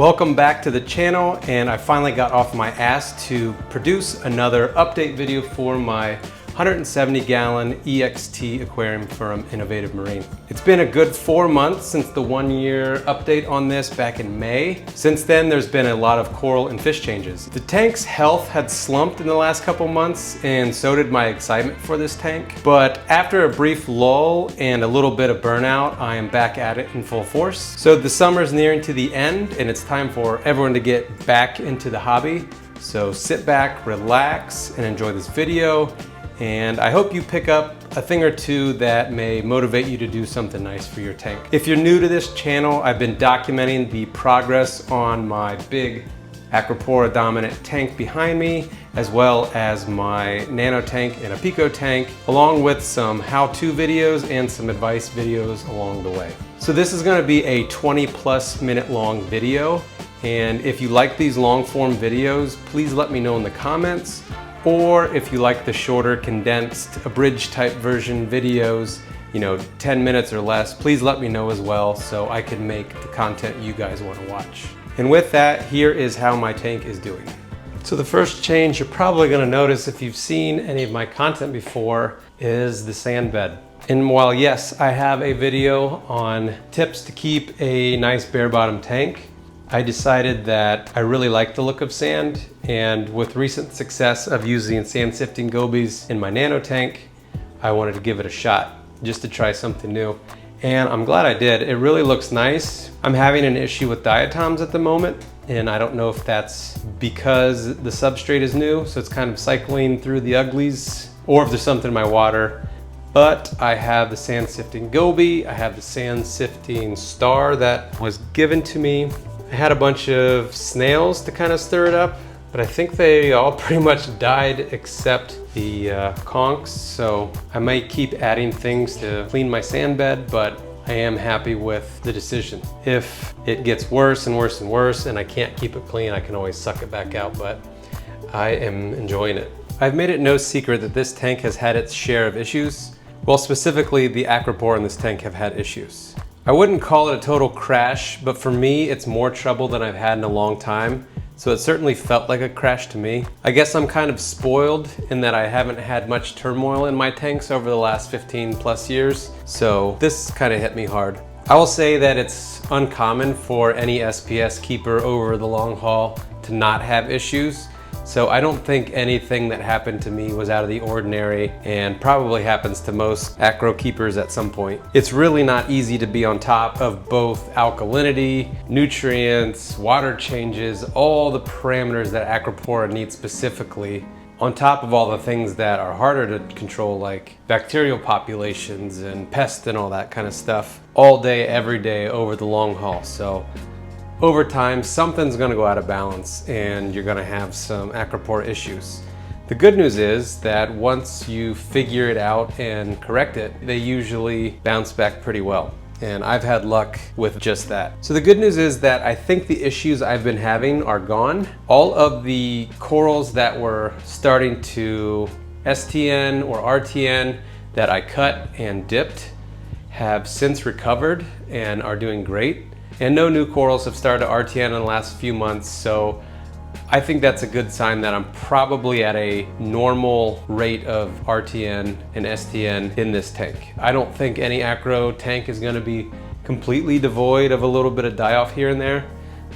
Welcome back to the channel, and I finally got off my ass to produce another update video for my 170-gallon EXT aquarium from Innovative Marine. It's been a good 4 months since the 1-year update on this back in May. Since then, there's been a lot of coral and fish changes. The tank's health had slumped in the last couple months, and so did my excitement for this tank. But after a brief lull and a little bit of burnout, I am back at it in full force. So the summer's nearing to the end, and it's time for everyone to get back into the hobby. So sit back, relax, and enjoy this video. And I hope you pick up a thing or two that may motivate you to do something nice for your tank. If you're new to this channel, I've been documenting the progress on my big acropora dominant tank behind me, as well as my nano tank and a pico tank, along with some how-to videos and some advice videos along the way. So this is going to be a 20+ minute long video, and if you like these long form videos, please let me know in the comments. Or if you like the shorter, condensed, abridged type version videos, 10 minutes or less, please let me know as well so I can make the content you guys want to watch. And with that, here is how my tank is doing. So the first change you're probably going to notice if you've seen any of my content before is the sand bed. And while yes, I have a video on tips to keep a nice bare bottom tank, I decided that I really like the look of sand, and with recent success of using sand sifting gobies in my nano tank, I wanted to give it a shot just to try something new. And I'm glad I did. It really looks nice. I'm having an issue with diatoms at the moment, and I don't know if that's because the substrate is new, so it's kind of cycling through the uglies, or if there's something in my water. But I have the sand sifting goby, I have the sand sifting star that was given to me. I had a bunch of snails to kind of stir it up, but I think they all pretty much died except the conchs, so I might keep adding things to clean my sand bed, but I am happy with the decision. If it gets worse and worse and worse and I can't keep it clean, I can always suck it back out, but I am enjoying it. I've made it no secret that this tank has had its share of issues. Well, specifically the acropora in this tank have had issues. I wouldn't call it a total crash, but for me, it's more trouble than I've had in a long time. So it certainly felt like a crash to me. I guess I'm kind of spoiled in that I haven't had much turmoil in my tanks over the last 15+ years. So this kind of hit me hard. I will say that it's uncommon for any SPS keeper over the long haul to not have issues. So I don't think anything that happened to me was out of the ordinary, and probably happens to most acro keepers at some point. It's really not easy to be on top of both alkalinity, nutrients, water changes, all the parameters that acropora needs specifically, on top of all the things that are harder to control, like bacterial populations and pests and all that kind of stuff, all day, every day over the long haul. So over time, something's gonna go out of balance and you're gonna have some acropora issues. The good news is that once you figure it out and correct it, they usually bounce back pretty well. And I've had luck with just that. So the good news is that I think the issues I've been having are gone. All of the corals that were starting to STN or RTN that I cut and dipped have since recovered and are doing great. And no new corals have started to RTN in the last few months, so I think that's a good sign that I'm probably at a normal rate of RTN and STN in this tank. I don't think any acro tank is going to be completely devoid of a little bit of die-off here and there,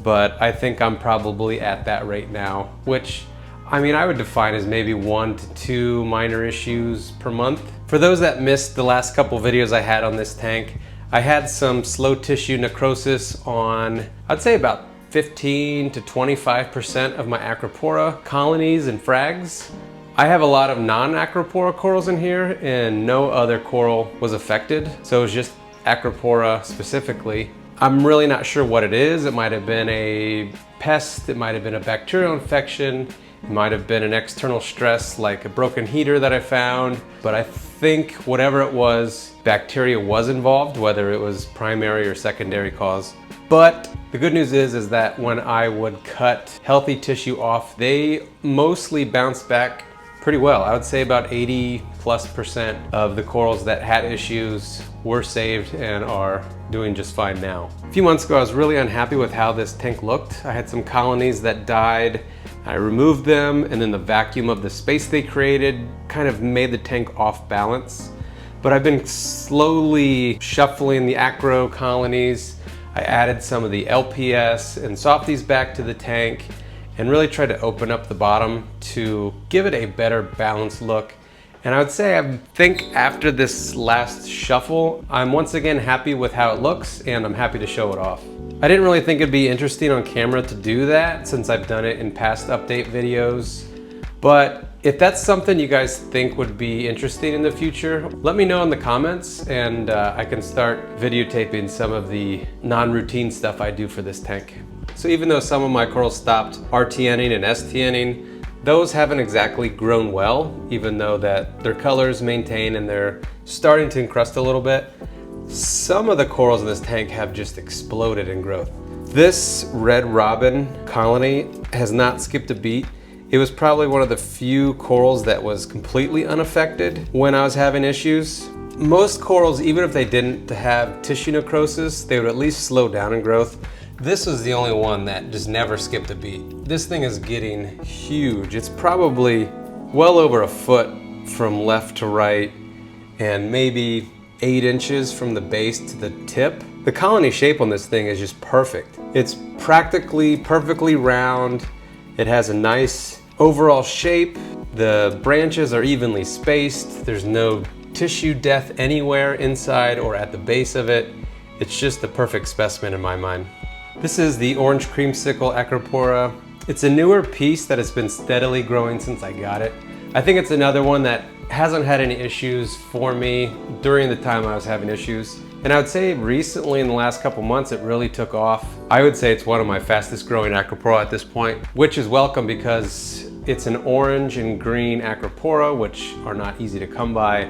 but I think I'm probably at that rate now, which I would define as maybe 1 to 2 minor issues per month. For those that missed the last couple videos I had on this tank, I had some slow tissue necrosis on, I'd say about 15 to 25% of my acropora colonies and frags. I have a lot of non-acropora corals in here, and no other coral was affected. So it was just acropora specifically. I'm really not sure what it is. It might have been a pest, it might have been a bacterial infection, it might have been an external stress like a broken heater that I found, but I think whatever it was, bacteria was involved, whether it was primary or secondary cause. But the good news is that when I would cut healthy tissue off, they mostly bounced back pretty well. I would say about 80+% of the corals that had issues were saved and are doing just fine now. A few months ago, I was really unhappy with how this tank looked. I had some colonies that died. I removed them, and then the vacuum of the space they created kind of made the tank off balance. But I've been slowly shuffling the acro colonies. I added some of the LPS and softies back to the tank and really tried to open up the bottom to give it a better balanced look. And I would say, I think after this last shuffle, I'm once again happy with how it looks, and I'm happy to show it off. I didn't really think it'd be interesting on camera to do that since I've done it in past update videos. But if that's something you guys think would be interesting in the future, let me know in the comments, and I can start videotaping some of the non-routine stuff I do for this tank. So even though some of my corals stopped RTNing and STNing, those haven't exactly grown well, even though that their colors maintain and they're starting to encrust a little bit. Some of the corals in this tank have just exploded in growth. This red robin colony has not skipped a beat. It was probably one of the few corals that was completely unaffected when I was having issues. Most corals, even if they didn't have tissue necrosis, they would at least slow down in growth. This was the only one that just never skipped a beat. This thing is getting huge. It's probably well over a foot from left to right and maybe 8 inches from the base to the tip. The colony shape on this thing is just perfect. It's practically perfectly round. It has a nice overall shape. The branches are evenly spaced. There's no tissue death anywhere inside or at the base of it. It's just the perfect specimen in my mind. This is the orange creamsicle acropora. It's a newer piece that has been steadily growing since I got it. I think it's another one that hasn't had any issues for me during the time I was having issues. And I would say recently, in the last couple months, it really took off. I would say it's one of my fastest growing acropora at this point, which is welcome because it's an orange and green acropora, which are not easy to come by.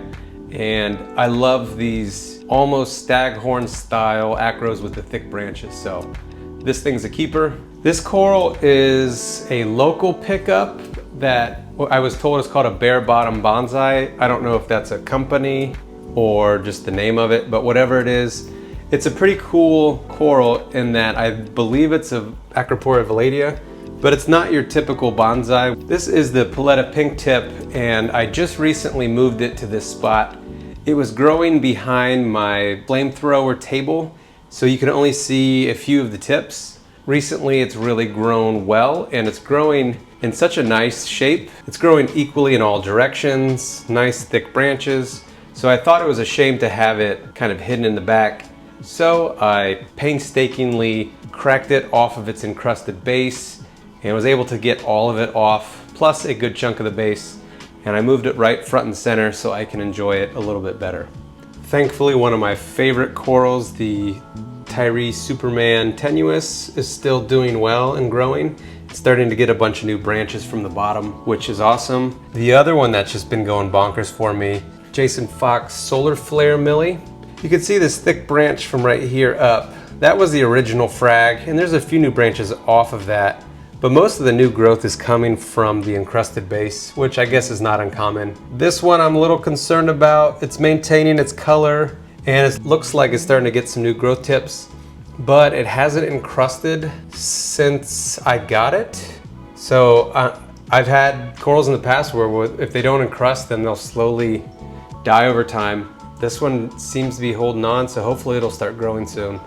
And I love these almost staghorn style acros with the thick branches. So this thing's a keeper. This coral is a local pickup that I was told is called a bare bottom bonsai. I don't know if that's a company or just the name of it, but whatever it is, it's a pretty cool coral in that I believe it's a Acropora villatia, but it's not your typical bonsai. This is the Paletta pink tip, and I just recently moved it to this spot. It was growing behind my flamethrower table, so you can only see a few of the tips. Recently, it's really grown well, and it's growing in such a nice shape. It's growing equally in all directions, nice thick branches. So I thought it was a shame to have it kind of hidden in the back. So I painstakingly cracked it off of its encrusted base and was able to get all of it off, plus a good chunk of the base. And I moved it right front and center so I can enjoy it a little bit better. Thankfully, one of my favorite corals, the Tyree Superman tenuis, is still doing well and growing. It's starting to get a bunch of new branches from the bottom, which is awesome. The other one that's just been going bonkers for me, Jason Fox Solar Flare Millie. You can see this thick branch from right here up. That was the original frag, and there's a few new branches off of that. But most of the new growth is coming from the encrusted base, which I guess is not uncommon. This one I'm a little concerned about. It's maintaining its color, and it looks like it's starting to get some new growth tips, but it hasn't encrusted since I got it. So I've had corals in the past where if they don't encrust, then they'll slowly die over time. This one seems to be holding on, so hopefully it'll start growing soon.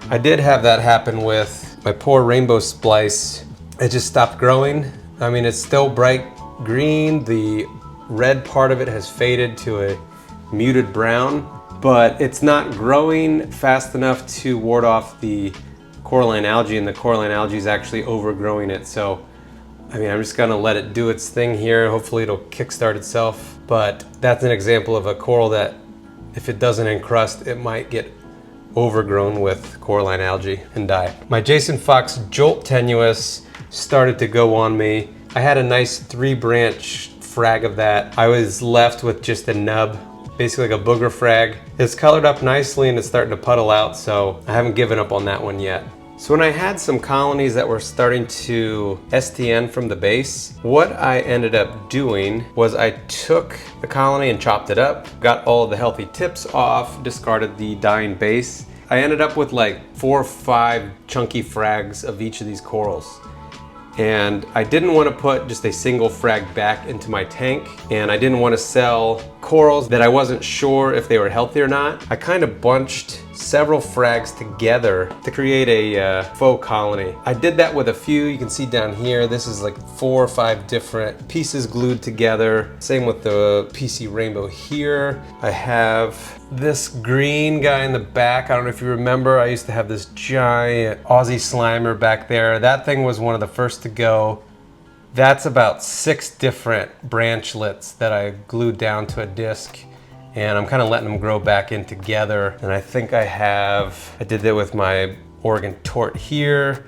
I did have that happen with my poor rainbow splice. It just stopped growing. I mean, it's still bright green. The red part of it has faded to a muted brown, but it's not growing fast enough to ward off the coralline algae, and the coralline algae is actually overgrowing it. So, I mean, I'm just gonna let it do its thing here. Hopefully it'll kickstart itself. But that's an example of a coral that if it doesn't encrust, it might get overgrown with coralline algae and die. My Jason Fox Jolt tenuis started to go on me. I had a nice 3-branch frag of that. I was left with just a nub, basically like a booger frag. It's colored up nicely and it's starting to puddle out, so I haven't given up on that one yet. So when I had some colonies that were starting to STN from the base, what I ended up doing was I took the colony and chopped it up, got all of the healthy tips off, discarded the dying base. I ended up with like 4 or 5 chunky frags of each of these corals. And I didn't want to put just a single frag back into my tank, and I didn't want to sell corals that I wasn't sure if they were healthy or not. I kind of bunched several frags together to create a faux colony. I did that with a few. You can see down here, this is like 4 or 5 different pieces glued together. Same with the PC rainbow here. I have this green guy in the back. I don't know if you remember, I used to have this giant Aussie Slimer back there. That thing was one of the first to go. That's about 6 different branchlets that I glued down to a disc, and I'm kind of letting them grow back in together. And I think I did that with my Oregon tort here,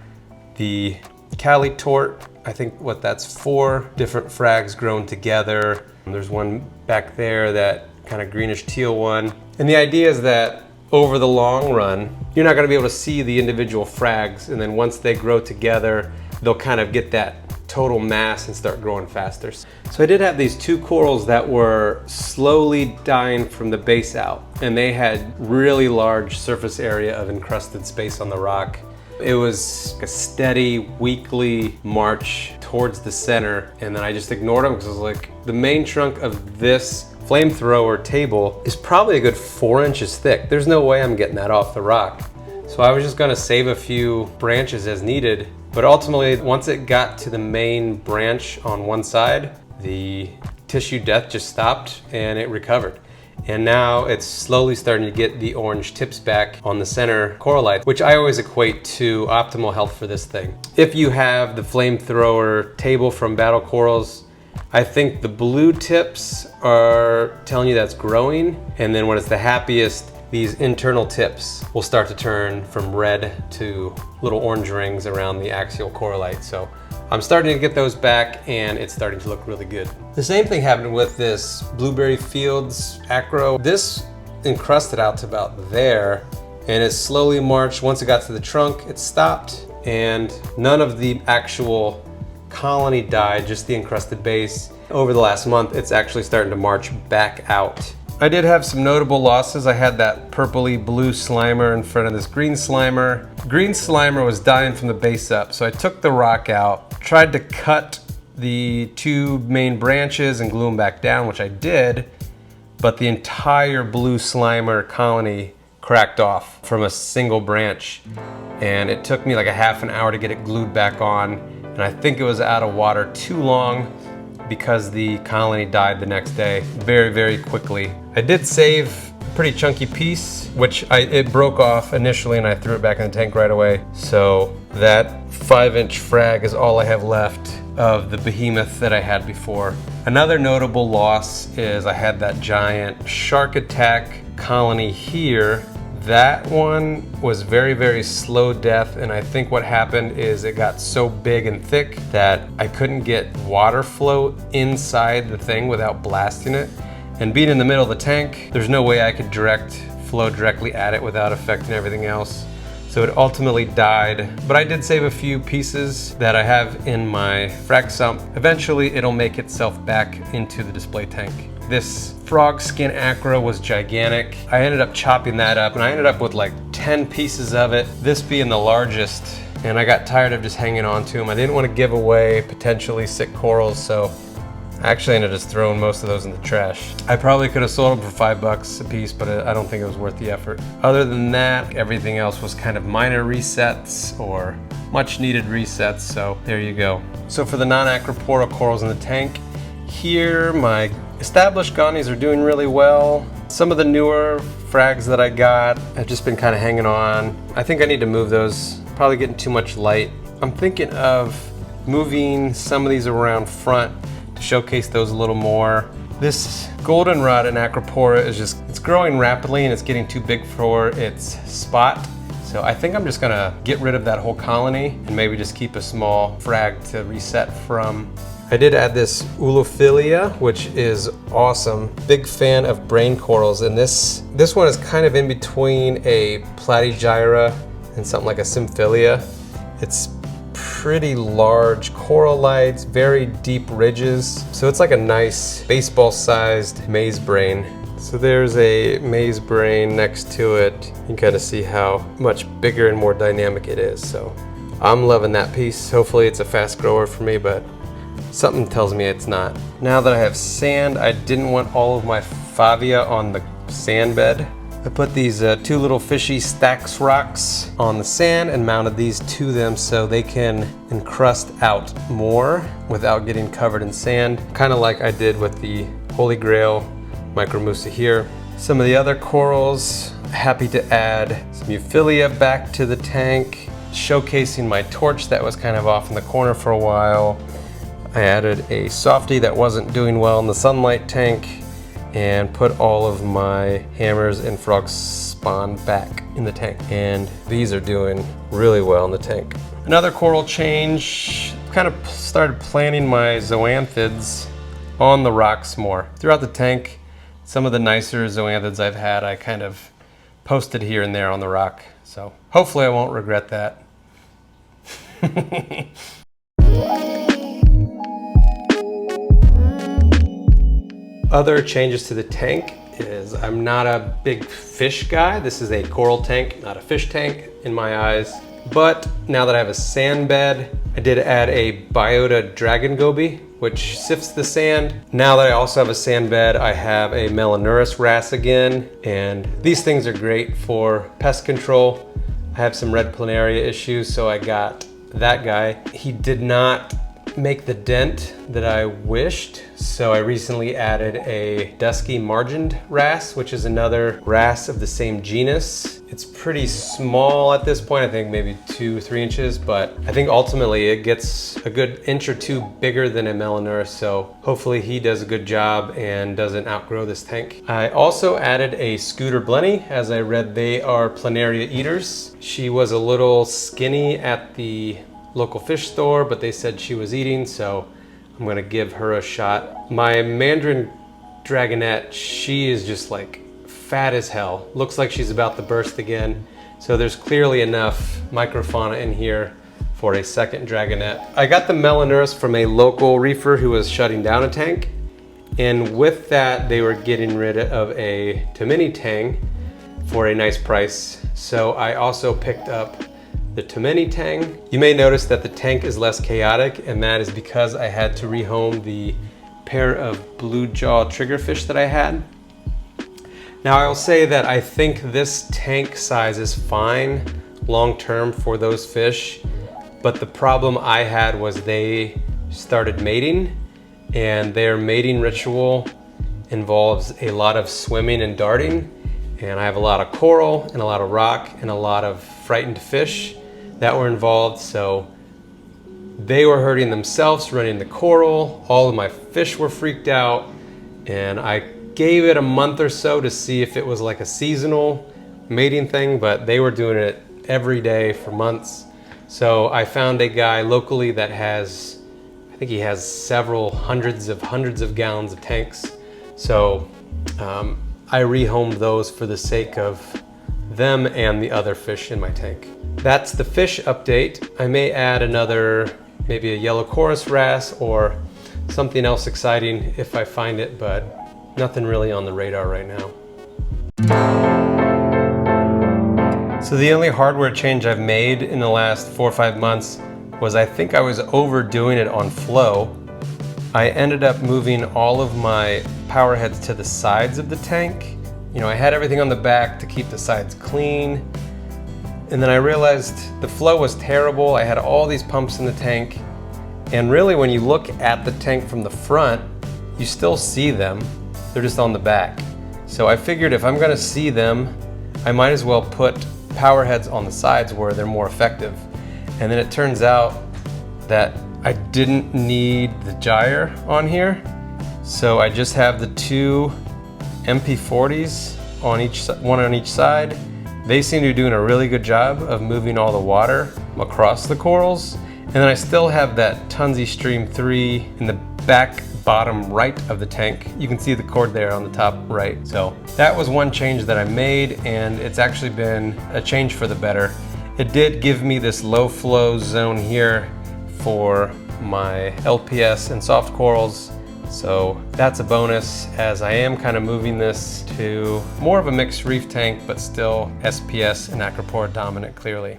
the Cali tort. I think that's 4 different frags grown together. And there's one back there, that kind of greenish teal one. And the idea is that over the long run, you're not gonna be able to see the individual frags, and then once they grow together, they'll kind of get that total mass and start growing faster. So I did have these 2 corals that were slowly dying from the base out, and they had really large surface area of encrusted space on the rock. It was a steady weekly march towards the center, and then I just ignored them because I was like, the main trunk of this flamethrower table is probably a good 4 inches thick. There's no way I'm getting that off the rock. So I was just gonna save a few branches as needed, but ultimately, once it got to the main branch on one side, the tissue death just stopped and it recovered. And now it's slowly starting to get the orange tips back on the center corallite, which I always equate to optimal health for this thing. If you have the flamethrower table from Battle Corals, I think the blue tips are telling you that's growing, and then when it's the happiest, these internal tips will start to turn from red to little orange rings around the axial corallite. So I'm starting to get those back, and it's starting to look really good. The same thing happened with this Blueberry Fields acro. This encrusted out to about there, and it slowly marched. Once it got to the trunk, it stopped, and none of the actual colony died, just the encrusted base. Over the last month, it's actually starting to march back out. I did have some notable losses. I had that purpley blue Slimer in front of this green Slimer. Green Slimer was dying from the base up, so I took the rock out, tried to cut the 2 main branches and glue them back down, which I did, but the entire blue Slimer colony cracked off from a single branch, and it took me like a half an hour to get it glued back on, and I think it was out of water too long because the colony died the next day very, very quickly. I did save a pretty chunky piece, which it broke off initially, and I threw it back in the tank right away. So that 5-inch frag is all I have left of the behemoth that I had before. Another notable loss is I had that giant shark attack colony here. That one was very, very slow death, and I think what happened is it got so big and thick that I couldn't get water flow inside the thing without blasting it. And being in the middle of the tank, there's no way I could flow directly at it without affecting everything else. So it ultimately died, but I did save a few pieces that I have in my frac sump. Eventually, it'll make itself back into the display tank. This frog skin acro was gigantic. I ended up chopping that up, and I ended up with like 10 pieces of it, this being the largest, and I got tired of just hanging on to them. I didn't want to give away potentially sick corals, so I actually ended up just throwing most of those in the trash. I probably could have sold them for $5 a piece, but I don't think it was worth the effort. Other than that, everything else was kind of minor resets or much needed resets, so there you go. So for the non-acropora corals in the tank, here my established gonnies are doing really well. Some of the newer frags that I got have just been kind of hanging on. I think I need to move those, probably getting too much light. I'm thinking of moving some of these around front to showcase those a little more. This goldenrod in acropora is it's growing rapidly, and it's getting too big for its spot. So I think I'm just gonna get rid of that whole colony and maybe just keep a small frag to reset from. I did add this Ulophilia, which is awesome. Big fan of brain corals, and this one is kind of in between a Platygyra and something like a Symphilia. It's pretty large coral lights, very deep ridges. So it's like a nice baseball-sized maze brain. So there's a maze brain next to it. You can kind of see how much bigger and more dynamic it is. So I'm loving that piece. Hopefully it's a fast grower for me, but something tells me it's not. Now that I have sand, I didn't want all of my Favia on the sand bed. I put these two little fishy Stax rocks on the sand and mounted these to them so they can encrust out more without getting covered in sand. Kind of like I did with the Holy Grail Micromusa here. Some of the other corals, happy to add some Euphilia back to the tank, showcasing my torch that was kind of off in the corner for a while. I added a softie that wasn't doing well in the sunlight tank and put all of my hammers and frog spawn back in the tank. And these are doing really well in the tank. Another coral change, kind of started planting my zoanthids on the rocks more. Throughout the tank, some of the nicer zoanthids I've had, I kind of posted here and there on the rock. So hopefully I won't regret that. Other changes to the tank is I'm not a big fish guy. This is a coral tank, not a fish tank in my eyes. But now that I have a sand bed, I did add a Biota Dragon Goby, which sifts the sand. Now that I also have a sand bed, I have a Melanurus wrasse again, and these things are great for pest control. I have some red planaria issues, so I got that guy. He did not make the dent that I wished, so I recently added a dusky margined wrasse, which is another wrasse of the same genus. It's pretty small at this point, I think maybe 2-3 inches, but I think ultimately it gets a good inch or two bigger than a Melanurus, so hopefully he does a good job and doesn't outgrow this tank. I also added a Scooter Blenny, as I read they are planaria eaters. She was a little skinny at the local fish store, but they said she was eating, so I'm gonna give her a shot. My Mandarin Dragonette, she is just like fat as hell. Looks like she's about to burst again. So there's clearly enough microfauna in here for a second Dragonette. I got the Melanurus from a local reefer who was shutting down a tank. And with that, they were getting rid of a Tamini Tang for a nice price. So I also picked up the Tamini Tang. You may notice that the tank is less chaotic, and that is because I had to rehome the pair of blue jaw triggerfish that I had. Now I will say that I think this tank size is fine long-term for those fish, but the problem I had was they started mating, and their mating ritual involves a lot of swimming and darting, and I have a lot of coral and a lot of rock and a lot of frightened fish that were involved, so they were hurting themselves running the coral. All of my fish were freaked out, and I gave it a month or so to see if it was like a seasonal mating thing, but they were doing it every day for months. So I found a guy locally that has, I think he has several hundreds of gallons of tanks. So I rehomed those for the sake of them and the other fish in my tank. That's the fish update. I may add another, maybe a yellow chorus wrasse or something else exciting if I find it, but nothing really on the radar right now. So the only hardware change I've made in the last 4 or 5 months was I think I was overdoing it on flow. I ended up moving all of my power heads to the sides of the tank. You know, I had everything on the back to keep the sides clean. And then I realized the flow was terrible. I had all these pumps in the tank. And really when you look at the tank from the front, you still see them. They're just on the back. So I figured if I'm gonna see them, I might as well put power heads on the sides where they're more effective. And then it turns out that I didn't need the gyre on here. So I just have the two MP40s on one on each side. They seem to be doing a really good job of moving all the water across the corals. And then I still have that Tunzi Stream 3 in the back bottom right of the tank. You can see the cord there on the top right. So that was one change that I made, and it's actually been a change for the better. It did give me this low flow zone here for my LPS and soft corals. So that's a bonus, as I am kind of moving this to more of a mixed reef tank, but still SPS and acropora dominant clearly.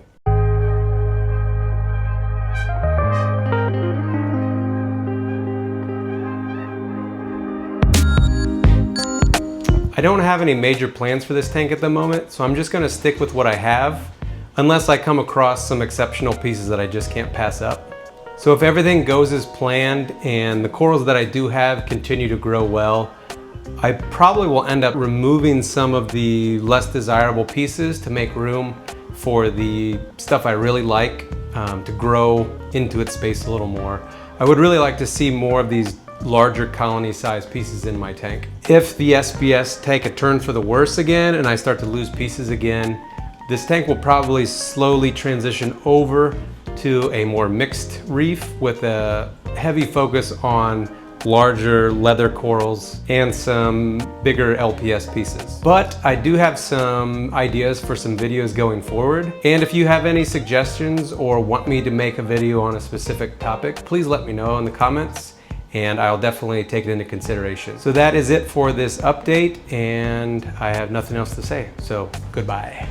I don't have any major plans for this tank at the moment, so I'm just gonna stick with what I have, unless I come across some exceptional pieces that I just can't pass up. So if everything goes as planned and the corals that I do have continue to grow well, I probably will end up removing some of the less desirable pieces to make room for the stuff I really like to grow into its space a little more. I would really like to see more of these larger colony sized pieces in my tank. If the SPS take a turn for the worse again and I start to lose pieces again, this tank will probably slowly transition over to a more mixed reef with a heavy focus on larger leather corals and some bigger LPS pieces. But I do have some ideas for some videos going forward. And if you have any suggestions or want me to make a video on a specific topic, please let me know in the comments and I'll definitely take it into consideration. So that is it for this update, and I have nothing else to say. So goodbye.